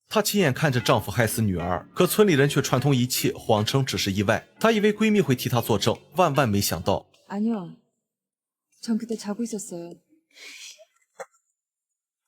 她亲眼看着丈夫害死女儿，可村里人却串通一气，谎称只是意外。她以为闺蜜会替她作证，万万没想到。 아니요. 전 그때 자고 있었어요.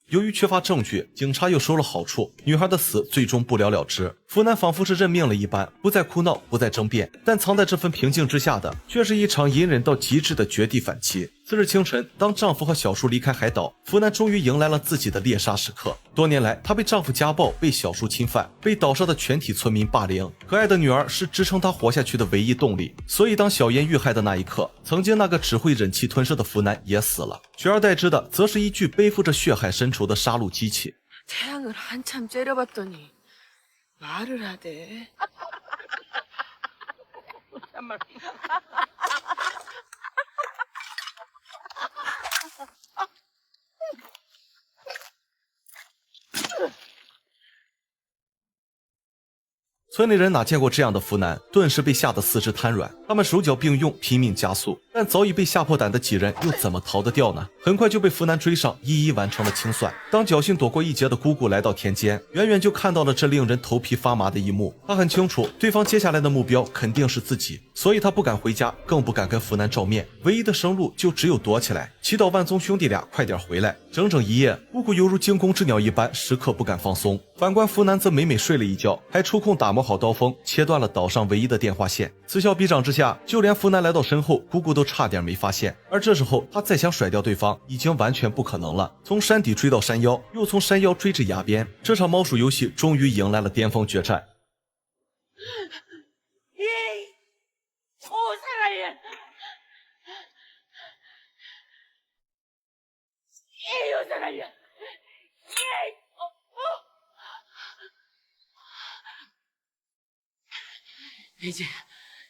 由于缺乏证据，警察又收了好处，女孩的死最终不了了之。福南仿佛是认命了一般，不再哭闹，不再争辩，但藏在这份平静之下的，却是一场隐忍到极致的绝地反击。次日清晨，当丈夫和小叔离开海岛，福南终于迎来了自己的猎杀时刻。多年来，她被丈夫家暴，被小叔侵犯，被岛上的全体村民霸凌。可爱的女儿是支撑她活下去的唯一动力。所以，当小妍遇害的那一刻，曾经那个只会忍气吞声的福南也死了，取而代之的，则是一具背负着血海深仇的杀戮机器。 태양을 한참 째려봤더니 말을 하대. 아, 村里人哪见过这样的福南，顿时被吓得四肢瘫软。他们手脚并用，拼命加速，但早已被吓破胆的几人又怎么逃得掉呢？很快就被福南追上，一一完成了清算。当侥幸躲过一劫的姑姑来到田间，远远就看到了这令人头皮发麻的一幕。她很清楚，对方接下来的目标肯定是自己，所以她不敢回家，更不敢跟福南照面。唯一的生路就只有躲起来，祈祷万宗兄弟俩快点回来。整整一夜，姑姑犹如惊弓之鸟一般，时刻不敢放松。反观福南则美美睡了一觉，还抽空打磨好刀锋，切断了岛上唯一的电话线。此消彼长之下，就连福南来到身后，姑姑都差点没发现。而这时候，他再想甩掉对方，已经完全不可能了。从山底追到山腰，又从山腰追至崖边，这场猫鼠游戏终于迎来了巅峰决战。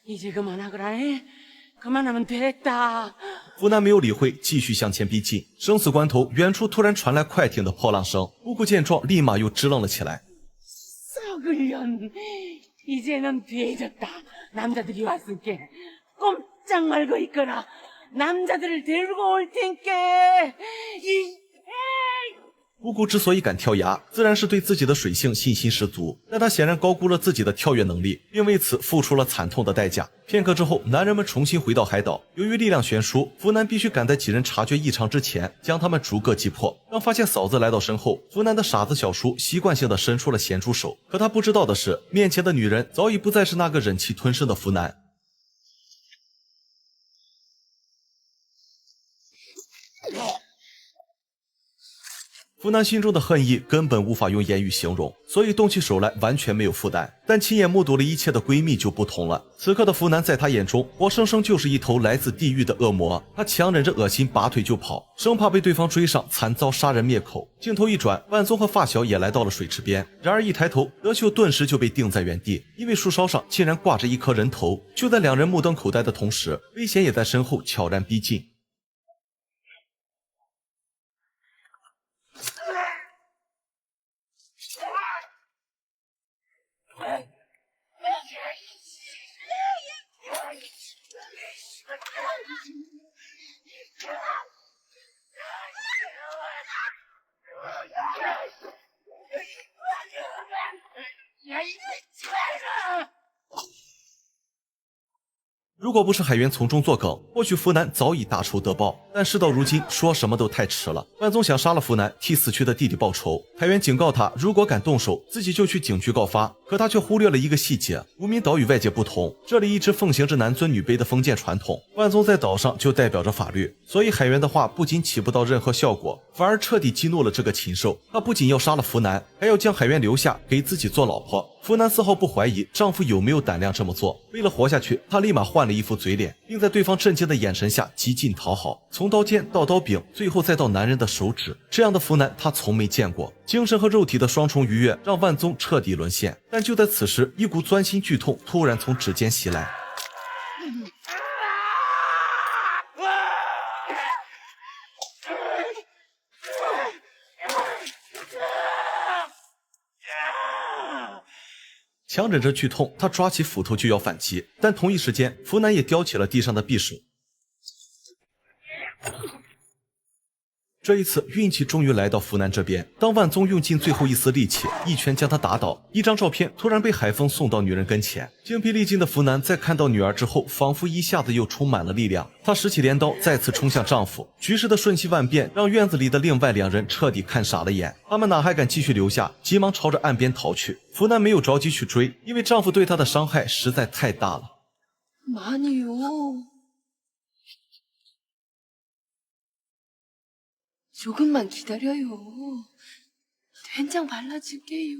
이제 그만하거라. 그만하면 됐다. 福南没有理会，继续向前逼近。生死关头，远处突然传来快艇的破浪声。姑姑见状，立马又支棱了起来。 썩을년. 이제는 뒤해졌다. 남자들이 왔을게. 꼼짝 말고 있거라. 남자들을 데리고 올 텐께. 姑姑之所以敢跳崖，自然是对自己的水性信心十足，但她显然高估了自己的跳跃能力，并为此付出了惨痛的代价。片刻之后，男人们重新回到海岛。由于力量悬殊，福南必须赶在几人察觉异常之前，将他们逐个击破。当发现嫂子来到身后，福南的傻子小叔习惯性的伸出了咸猪手。可他不知道的是，面前的女人早已不再是那个忍气吞声的福南。 福南心中的恨意根本无法用言语形容，所以动起手来完全没有负担。但亲眼目睹了一切的闺蜜就不同了。此刻的福南在她眼中，活生生就是一头来自地狱的恶魔。她强忍着恶心，拔腿就跑，生怕被对方追上，惨遭杀人灭口。镜头一转，万宗和发小也来到了水池边。然而一抬头，德秀顿时就被定在原地，因为树梢上竟然挂着一颗人头。就在两人目瞪口呆的同时，危险也在身后悄然逼近。 如果不是海源从中作梗，或许福南早已大仇得报。但事到如今，说什么都太迟了。万宗想杀了福南，替死去的弟弟报仇。海源警告他，如果敢动手，自己就去警局告发。可他却忽略了一个细节：无名岛与外界不同，这里一直奉行着男尊女卑的封建传统。万宗在岛上就代表着法律，所以海源的话不仅起不到任何效果，反而彻底激怒了这个禽兽。他不仅要杀了福南，还要将海源留下给自己做老婆。 福南丝毫不怀疑丈夫有没有胆量这么做。为了活下去，她立马换了一副嘴脸，并在对方震惊的眼神下极尽讨好。从刀尖到刀柄，最后再到男人的手指，这样的福南她从没见过。精神和肉体的双重愉悦让万宗彻底沦陷。但就在此时，一股钻心剧痛突然从指尖袭来。 强忍着剧痛，他抓起斧头就要反击，但同一时间，福南也叼起了地上的匕首。这一次运气终于来到福南这边，当万宗用尽最后一丝力气，一拳将他打倒，一张照片突然被海风送到女人跟前。精疲力尽的福南在看到女儿之后，仿佛一下子又充满了力量，她拾起镰刀再次冲向丈夫。局势的瞬息万变让院子里的另外2人彻底看傻了眼，他们哪还敢继续留下，急忙朝着岸边逃去。福南没有着急去追，因为丈夫对她的伤害实在太大了。 많이요. 조금만 기다려요. 된장 발라줄게요.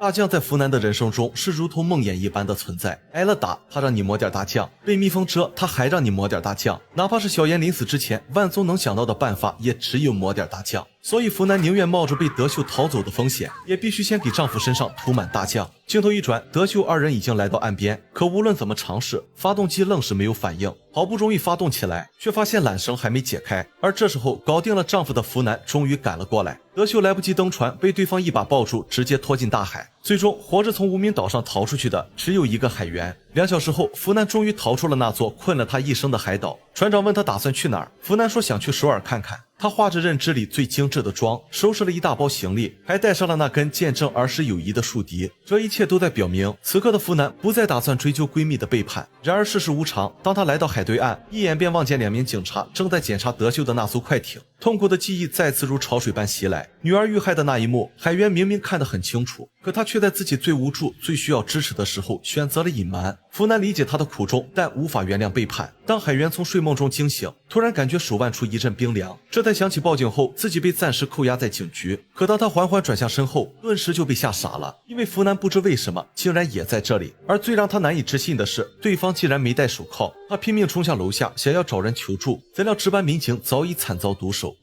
大酱在福南的人生中是如同梦魇一般的存在，挨了打他让你抹点大酱，被蜜蜂蛰他还让你抹点大酱，哪怕是小妍临死之前，万宗能想到的办法也只有抹点大酱。所以福南宁愿冒着被德秀逃走的风险，也必须先给丈夫身上涂满大酱。镜头一转，德秀2人已经来到岸边，可无论怎么尝试，发动机愣是没有反应。好不容易发动起来，却发现缆绳还没解开。而这时候搞定了丈夫的福南终于赶了过来，德秀来不及登船，被对方一把抱住，直接拖进大海。最终活着从无名岛上逃出去的只有一个海员。2小时后，福南终于逃出了那座困了他一生的海岛。船长问他打算去哪儿，福南说想去首尔看看。他化着认知里最精致的妆，收拾了一大包行李，还带上了那根见证儿时友谊的竖笛。这一切都在表明，此刻的福南不再打算追究闺蜜的背叛。然而世事无常，当他来到海对岸，一眼便望见2名警察正在检查德秀的那艘快艇。痛苦的记忆再次如潮水般袭来。女儿遇害的那一幕，海员明明看得很清楚，可他却在自己最无助、最需要支持的时候选择了隐瞒。福南理解他的苦衷，但无法原谅背叛。当海员从睡梦中惊醒，突然感觉手腕处一阵冰凉，这才想起报警后自己被暂时扣押在警局。可当他缓缓转向身后，顿时就被吓傻了，因为福南不知为什么竟然也在这里。而最让他难以置信的是，对方竟然没戴手铐。他拼命冲向楼下，想要找人求助，怎料值班民警早已惨遭毒手。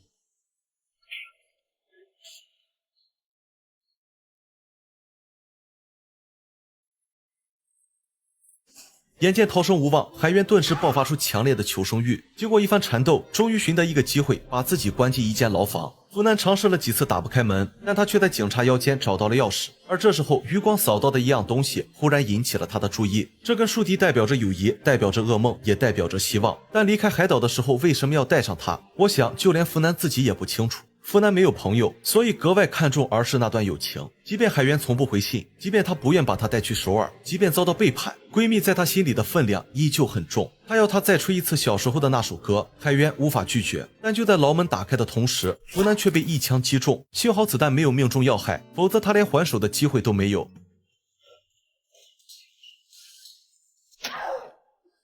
眼见逃生无望，海员顿时爆发出强烈的求生欲。经过一番缠斗，终于寻得一个机会，把自己关进一间牢房。福南尝试了几次打不开门，但他却在警察腰间找到了钥匙。而这时候，余光扫到的一样东西忽然引起了他的注意。这根竖笛代表着友谊，代表着噩梦，也代表着希望。但离开海岛的时候，为什么要带上它？我想，就连福南自己也不清楚。福南没有朋友，所以格外看重儿时那段友情。即便海员从不回信，即便他不愿把她带去首尔，即便遭到背叛，闺蜜在他心里的分量依旧很重。他要她再吹一次小时候的那首歌，海员无法拒绝。但就在牢门打开的同时，福南却被一枪击中，幸好子弹没有命中要害，否则他连还手的机会都没有。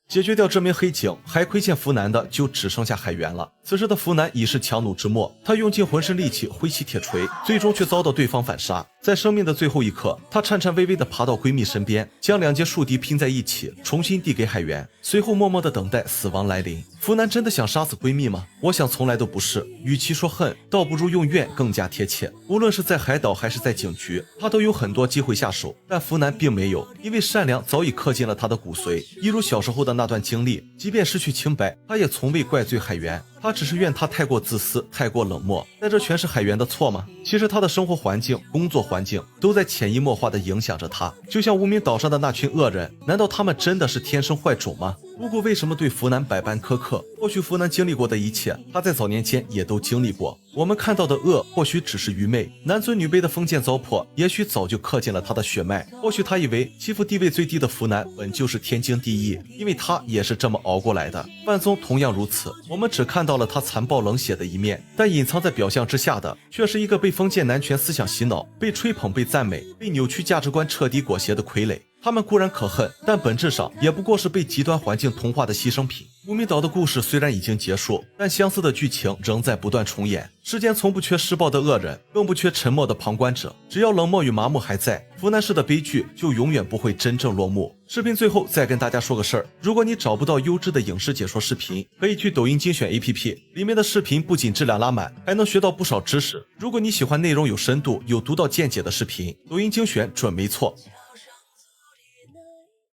解决掉这名黑警，还亏欠福南的就只剩下海员了。此时的福南已是强弩之末，他用尽浑身力气挥起铁锤，最终却遭到对方反杀。在生命的最后一刻，她颤颤巍巍地爬到闺蜜身边，将2节竖笛拼在一起，重新递给海员，随后默默地等待死亡来临。福南真的想杀死闺蜜吗？我想从来都不是。与其说恨，倒不如用怨更加贴切。无论是在海岛还是在警局，他都有很多机会下手，但福南并没有，因为善良早已刻进了他的骨髓。一如小时候的那段经历，即便失去清白，他也从未怪罪海员。他只是怨他太过自私，太过冷漠。但这全是海员的错吗？其实他的生活环境、工作环境都在潜移默化地影响着他。就像无名岛上的那群恶人，难道他们真的是天生坏种吗？不过为什么对福南百般苛刻？或许福南经历过的一切，他在早年间也都经历过。我们看到的恶，或许只是愚昧；男尊女卑的封建糟粕，也许早就刻进了他的血脉。或许他以为欺负地位最低的福南本就是天经地义，因为他也是这么熬过来的。万宗同样如此，我们只看到了他残暴冷血的一面，但隐藏在表象之下的，却是一个被封建男权思想洗脑、被吹捧、被赞美、被扭曲价值观彻底裹挟的傀儡。他们固然可恨，但本质上也不过是被极端环境同化的牺牲品。无名岛的故事虽然已经结束，但相似的剧情仍在不断重演。世间从不缺施暴的恶人，更不缺沉默的旁观者。只要冷漠与麻木还在，福南市的悲剧就永远不会真正落幕。视频最后再跟大家说个事儿，如果你找不到优质的影视解说视频，可以去抖音精选 APP， 里面的视频不仅质量拉满，还能学到不少知识。如果你喜欢内容有深度、有独到见解的视频，抖音精选准没错。